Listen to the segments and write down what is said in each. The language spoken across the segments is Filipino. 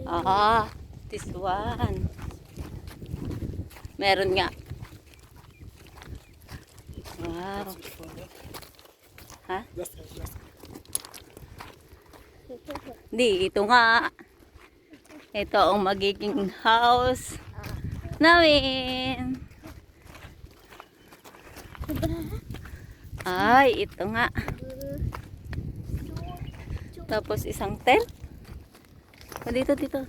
Ah, this one. Meron nga. Wow. Ha? Di, ito nga. Ito ang magiging house namin. Ay, ito nga. Tapos isang tent. Oh, dito.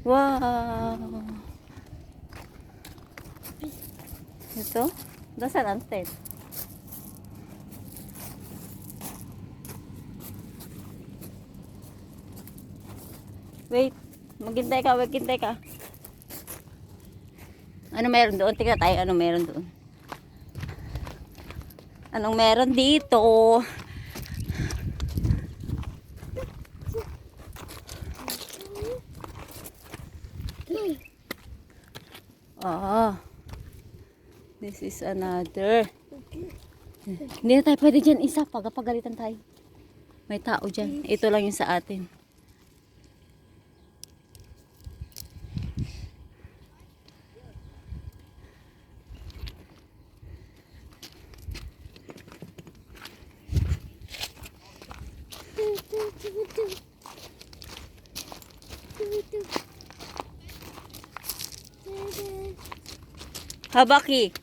Wow. Ito? Nasaan ang tent? Wait. Maghintay ka. Ano meron doon? Tingnan tayo ano meron doon. Anong meron dito? Ah. This is another. Hindi na tayo pwede dyan isa. Pagalitan tayo. May tao dyan. Ito lang yung sa atin. Habaki.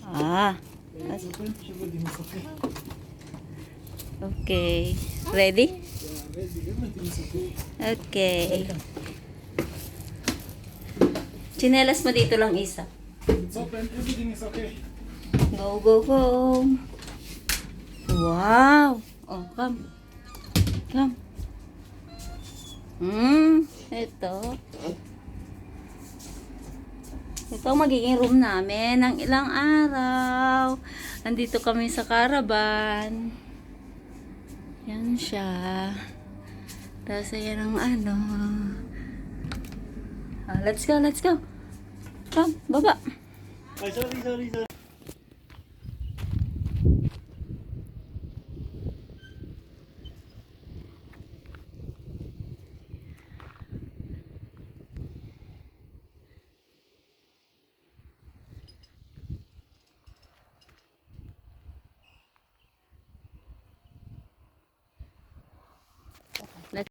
Ah. Okay. Ready? Okay. Chinelas mo dito lang isa. It's open, everything is okay. Go. Wow. Oh, come. Ito. Ito ang magiging room namin ng ilang araw. Nandito kami sa caravan. Yan siya. Tapos ayan ang ano. Let's go. Come, baba. Ay, sorry.